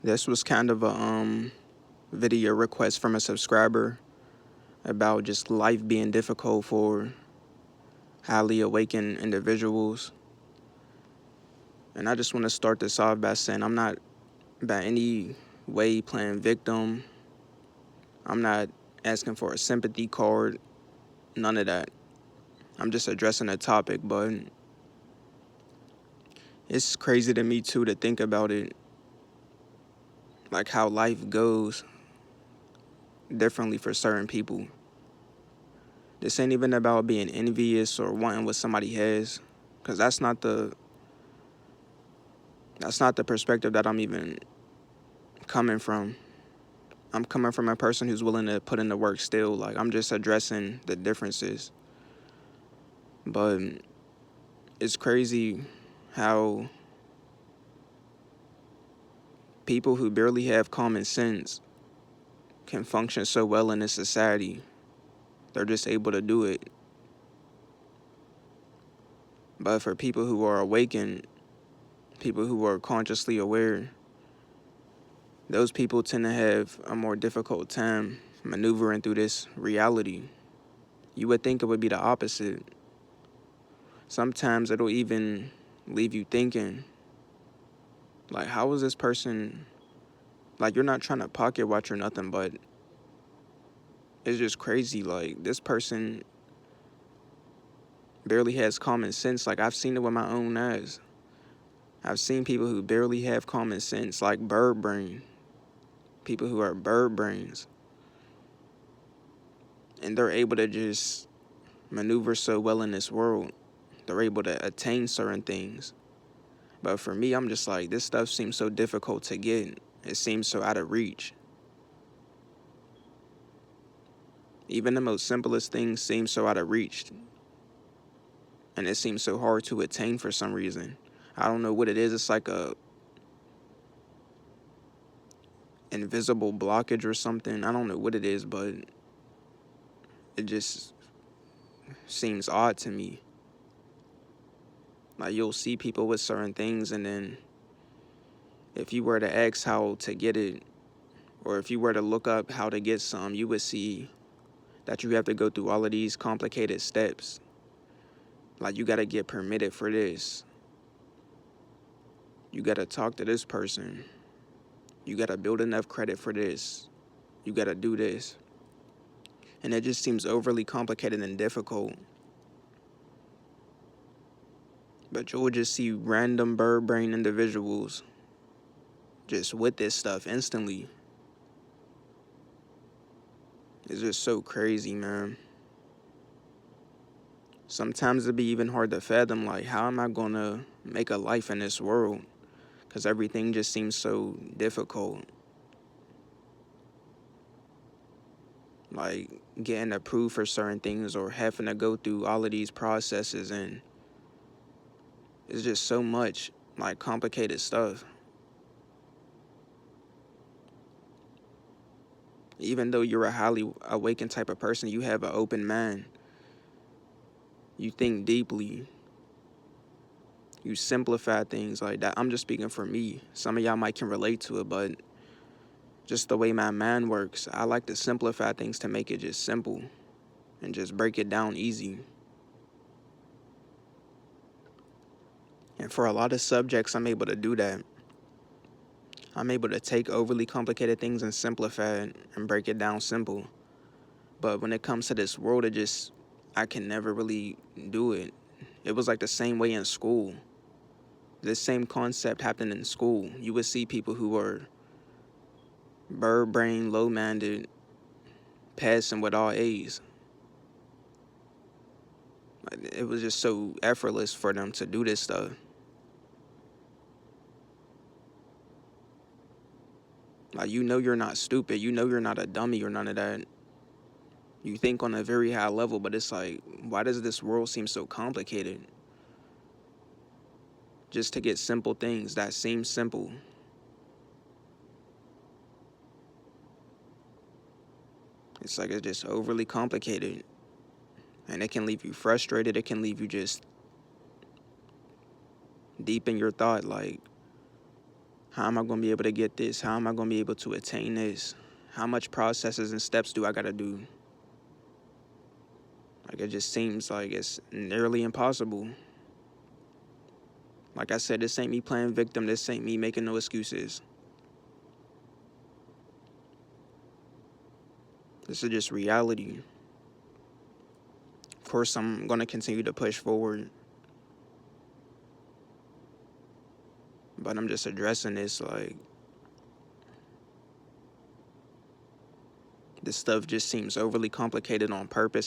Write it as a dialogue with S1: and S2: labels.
S1: This was kind of a video request from a subscriber about just life being difficult for highly awakened individuals. And I just want to start this off by saying I'm not by any way playing victim. I'm not asking for a sympathy card, none of that. I'm just addressing a topic, but it's crazy to me too to think about it, like how life goes differently for certain people. This ain't even about being envious or wanting what somebody has, because that's not the perspective that I'm even coming from. I'm coming from a person who's willing to put in the work still. Like, I'm just addressing the differences. But it's crazy how people who barely have common sense can function so well in this society. They're just able to do it. But for people who are awakened, people who are consciously aware, those people tend to have a more difficult time maneuvering through this reality. You would think it would be the opposite. Sometimes it'll even leave you thinking, like, how is this person, like, you're not trying to pocket watch or nothing, but it's just crazy. Like, this person barely has common sense. Like, I've seen it with my own eyes. I've seen people who barely have common sense, like bird brain, people who are bird brains, and they're able to just maneuver so well in this world. They're able to attain certain things. But for me, I'm just like, this stuff seems so difficult to get. It seems so out of reach. Even the most simplest things seem so out of reach. And it seems so hard to attain for some reason. I don't know what it is. It's like a invisible blockage or something. I don't know what it is, but it just seems odd to me. Like, you'll see people with certain things, and then if you were to ask how to get it, or if you were to look up how to get some, you would see that you have to go through all of these complicated steps. Like, you got to get permitted for this. You got to talk to this person. You got to build enough credit for this. You got to do this. And it just seems overly complicated and difficult. But you'll just see random bird brain individuals just with this stuff instantly. It's just so crazy, man. Sometimes it'd be even hard to fathom, like, how am I gonna make a life in this world? Because everything just seems so difficult. Like, getting approved for certain things or having to go through all of these processes, and it's just so much, like, complicated stuff. Even though you're a highly awakened type of person, you have an open mind. You think deeply. You simplify things like that. I'm just speaking for me. Some of y'all might can relate to it, but just the way my mind works, I like to simplify things to make it just simple and just break it down easy. And for a lot of subjects, I'm able to do that. I'm able to take overly complicated things and simplify it and break it down simple. But when it comes to this world, I can never really do it. It was like the same way in school. This same concept happened in school. You would see people who were bird brain, low minded, passing with all A's. Like, it was just so effortless for them to do this stuff. Like, you know you're not stupid. You know you're not a dummy or none of that. You think on a very high level, but it's like, why does this world seem so complicated? Just to get simple things that seem simple. It's like it's just overly complicated. And it can leave you frustrated. It can leave you just deep in your thought. Like, How am I going to be able to get this? How am I going to be able to attain this? How much processes and steps do I got to do? Like, it just seems like it's nearly impossible. Like I said, this ain't me playing victim. This ain't me making no excuses. This is just reality. Of course, I'm going to continue to push forward. But I'm just addressing this, like, this stuff just seems overly complicated on purpose.